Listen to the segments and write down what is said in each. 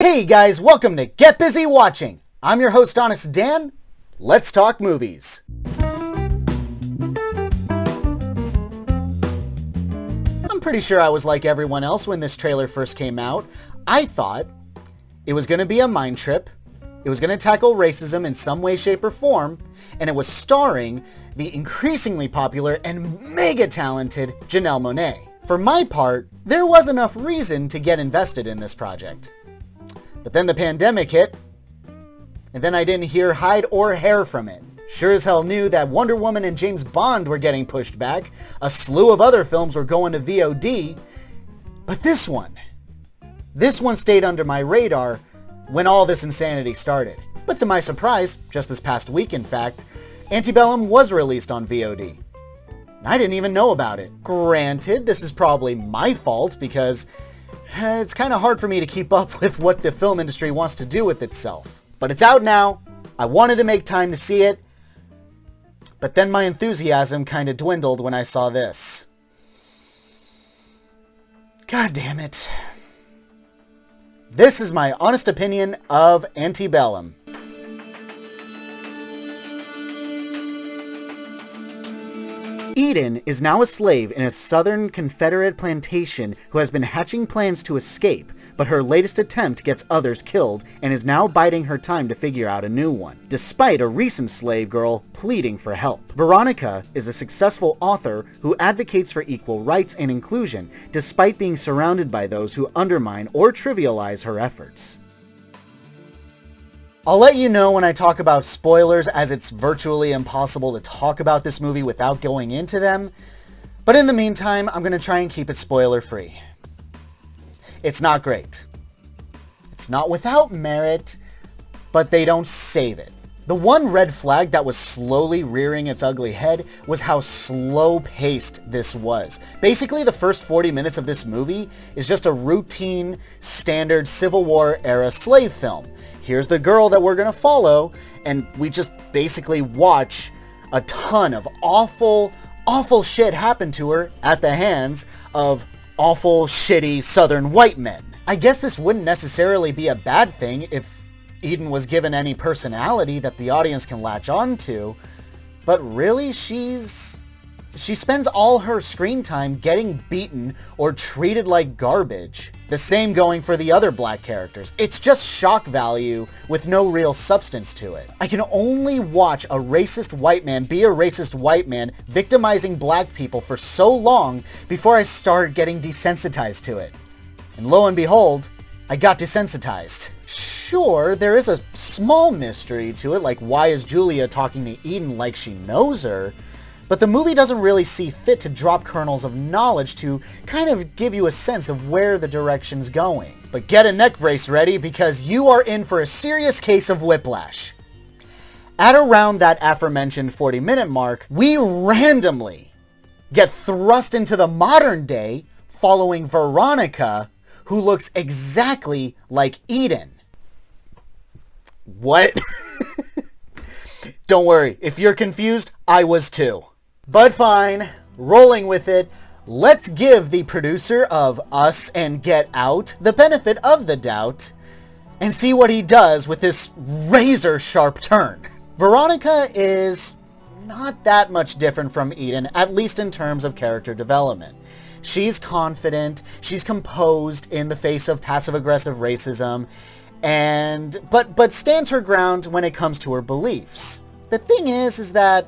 Hey guys, welcome to Get Busy Watching. I'm your host, Honest Dan. Let's talk movies. I'm pretty sure I was like everyone else when this trailer first came out. I thought it was going to be a mind trip, it was going to tackle racism in some way, shape, or form, and it was starring the increasingly popular and mega talented Janelle Monáe. For my part, there was enough reason to get invested in this project. But then the pandemic hit, and then I didn't hear hide or hair from it. Sure as hell knew that Wonder Woman and James Bond were getting pushed back, a slew of other films were going to VOD, but this one stayed under my radar when all this insanity started. But to my surprise, just this past week in fact, ANTEBELLUM was released on VOD. I didn't even know about it. Granted, this is probably my fault because it's kind of hard for me to keep up with what the film industry wants to do with itself. But it's out now. I wanted to make time to see it. But then my enthusiasm kind of dwindled when I saw this. God damn it. This is my honest opinion of ANTEBELLUM. Eden is now a slave in a Southern Confederate plantation who has been hatching plans to escape, but her latest attempt gets others killed and is now biding her time to figure out a new one, despite a recent slave girl pleading for help. Veronica is a successful author who advocates for equal rights and inclusion, despite being surrounded by those who undermine or trivialize her efforts. I'll let you know when I talk about spoilers, as it's virtually impossible to talk about this movie without going into them. But in the meantime, I'm going to try and keep it spoiler-free. It's not great. It's not without merit, but they don't save it. The one red flag that was slowly rearing its ugly head was how slow-paced this was. Basically, the first 40 minutes of this movie is just a routine, standard Civil War-era slave film. Here's the girl that we're going to follow, and we just basically watch a ton of awful shit happen to her at the hands of awful, shitty Southern white men. I guess this wouldn't necessarily be a bad thing if Eden was given any personality that the audience can latch on to, but really she spends all her screen time getting beaten or treated like garbage. The same going for the other black characters. It's just shock value with no real substance to it. I can only watch a racist white man be a racist white man victimizing black people for so long before I start getting desensitized to it. And lo and behold, I got desensitized. Sure, there is a small mystery to it, like why is Julia talking to Eden like she knows her? But the movie doesn't really see fit to drop kernels of knowledge to kind of give you a sense of where the direction's going. But get a neck brace ready because you are in for a serious case of whiplash. At around that aforementioned 40-minute mark, we randomly get thrust into the modern day following Veronica, who looks exactly like Eden. What? Don't worry, if you're confused, I was too. But fine, rolling with it, let's give the producer of Us and Get Out the benefit of the doubt and see what he does with this razor-sharp turn. Veronica is not that much different from Eden, at least in terms of character development. She's confident, she's composed in the face of passive-aggressive racism, but stands her ground when it comes to her beliefs. The thing is that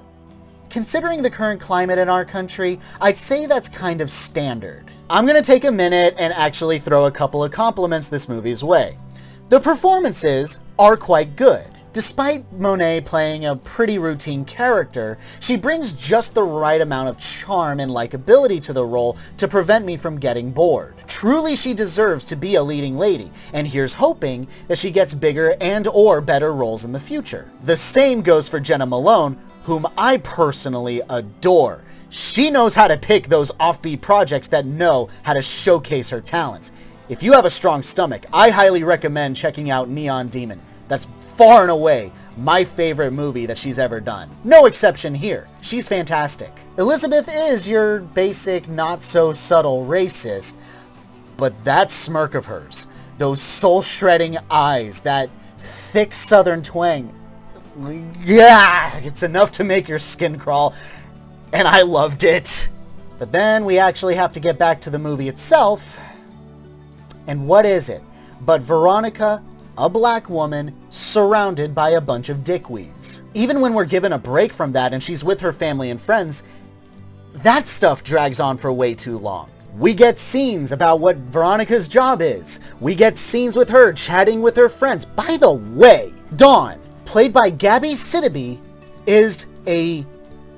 considering the current climate in our country, I'd say that's kind of standard. I'm going to take a minute and actually throw a couple of compliments this movie's way. The performances are quite good. Despite Monáe playing a pretty routine character, she brings just the right amount of charm and likability to the role to prevent me from getting bored. Truly, she deserves to be a leading lady, and here's hoping that she gets bigger and or better roles in the future. The same goes for Jenna Malone, whom I personally adore. She knows how to pick those offbeat projects that know how to showcase her talents. If you have a strong stomach, I highly recommend checking out Neon Demon. That's far and away my favorite movie that she's ever done. No exception here. She's fantastic. Elizabeth is your basic, not-so-subtle racist, but that smirk of hers, those soul-shredding eyes, that thick southern twang. Yeah, it's enough to make your skin crawl, and I loved it. But then we actually have to get back to the movie itself. And what is it but Veronica, a black woman, surrounded by a bunch of dickweeds? Even when we're given a break from that and she's with her family and friends, that stuff drags on for way too long. We get scenes about what Veronica's job is. We get scenes with her chatting with her friends. By the way, Dawn, played by Gabby Sidibe, is a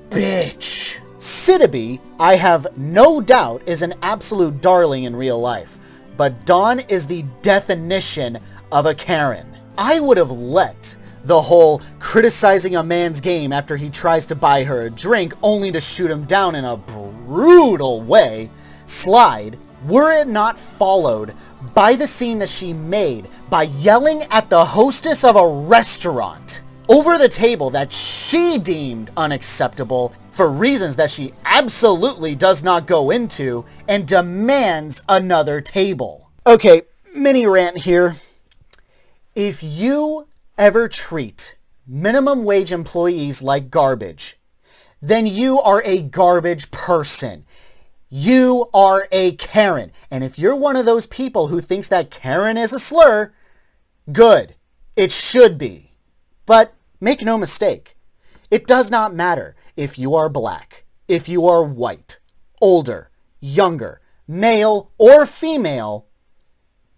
bitch. Sidibe, I have no doubt, is an absolute darling in real life. But Dawn is the definition of a Karen. I would have let the whole criticizing a man's game after he tries to buy her a drink only to shoot him down in a brutal way slide, were it not followed by the scene that she made by yelling at the hostess of a restaurant over the table that she deemed unacceptable for reasons that she absolutely does not go into, and demands another table. Okay, mini rant here. If you ever treat minimum wage employees like garbage, then you are a garbage person. You are a Karen. And if you're one of those people who thinks that Karen is a slur, good. It should be. But make no mistake, it does not matter if you are black, if you are white, older, younger, male, or female,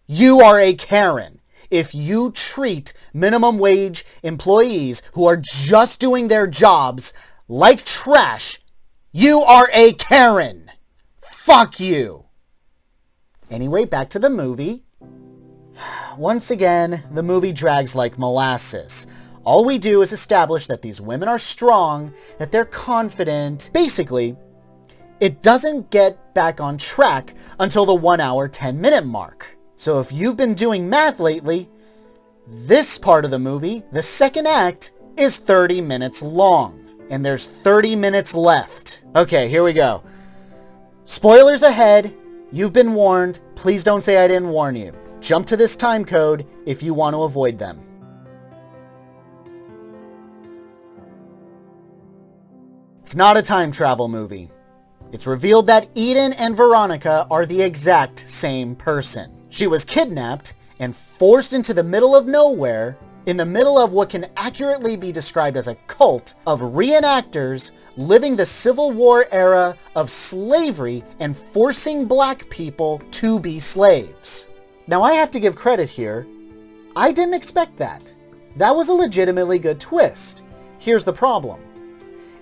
you are a Karen. If you treat minimum wage employees who are just doing their jobs like trash, you are a Karen. Fuck you. Anyway, back to the movie. Once again, the movie drags like molasses. All we do is establish that these women are strong, that they're confident. Basically, it doesn't get back on track until the 1 hour, 10-minute mark. So if you've been doing math lately, this part of the movie, the second act, is 30 minutes long. And there's 30 minutes left. Okay, here we go. Spoilers ahead. You've been warned. Please don't say I didn't warn you. Jump to this time code if you want to avoid them. It's not a time travel movie. It's revealed that Eden and Veronica are the exact same person. She was kidnapped and forced into the middle of nowhere, in the middle of what can accurately be described as a cult of reenactors living the Civil War era of slavery and forcing black people to be slaves. Now I have to give credit here. I didn't expect that. That was a legitimately good twist. Here's the problem.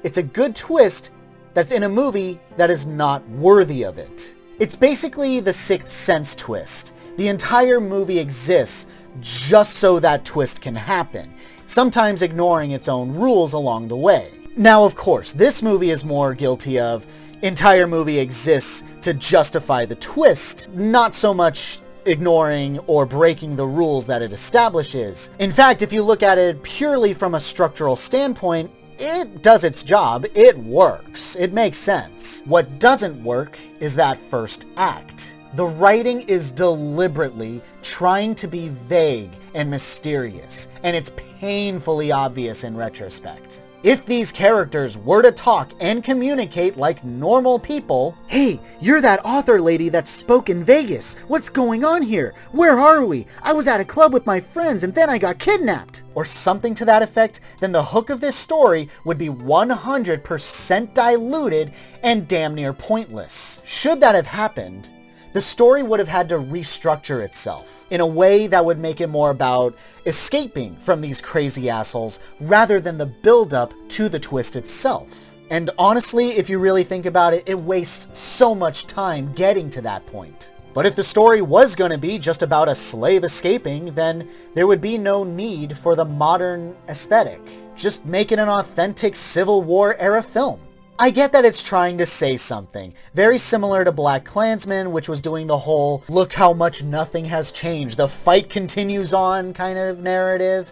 It's a good twist that's in a movie that is not worthy of it. It's basically the Sixth Sense twist. The entire movie exists just so that twist can happen, sometimes ignoring its own rules along the way. Now, of course, this movie is more guilty of entire movie exists to justify the twist, not so much ignoring or breaking the rules that it establishes. In fact, if you look at it purely from a structural standpoint, it does its job, it works, it makes sense. What doesn't work is that first act. The writing is deliberately trying to be vague and mysterious, and it's painfully obvious in retrospect. If these characters were to talk and communicate like normal people, "Hey, you're that author lady that spoke in Vegas. What's going on here? Where are we? I was at a club with my friends and then I got kidnapped," or something to that effect, then the hook of this story would be 100% diluted and damn near pointless. Should that have happened, the story would have had to restructure itself in a way that would make it more about escaping from these crazy assholes rather than the build-up to the twist itself. And honestly, if you really think about it, it wastes so much time getting to that point. But if the story was going to be just about a slave escaping, then there would be no need for the modern aesthetic. Just make it an authentic Civil War era film. I get that it's trying to say something, very similar to BlacKkKlansman, which was doing the whole, look how much nothing has changed, the fight continues on kind of narrative,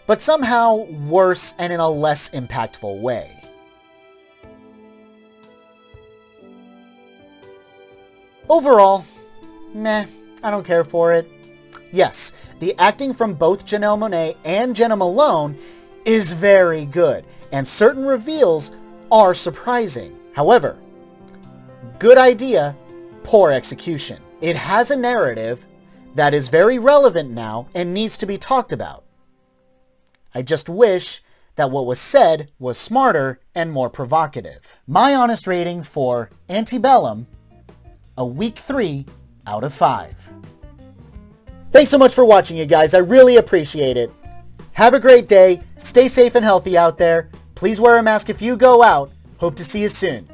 but somehow worse and in a less impactful way. Overall, meh, I don't care for it. Yes, the acting from both Janelle Monáe and Jenna Malone is very good, and certain reveals are surprising. However, good idea, poor execution. It has a narrative that is very relevant now and needs to be talked about. I just wish that what was said was smarter and more provocative. My honest rating for Antebellum, a weak 3 out of 5. Thanks so much for watching, you guys. I really appreciate it. Have a great day. Stay safe and healthy out there. Please wear a mask if you go out. Hope to see you soon.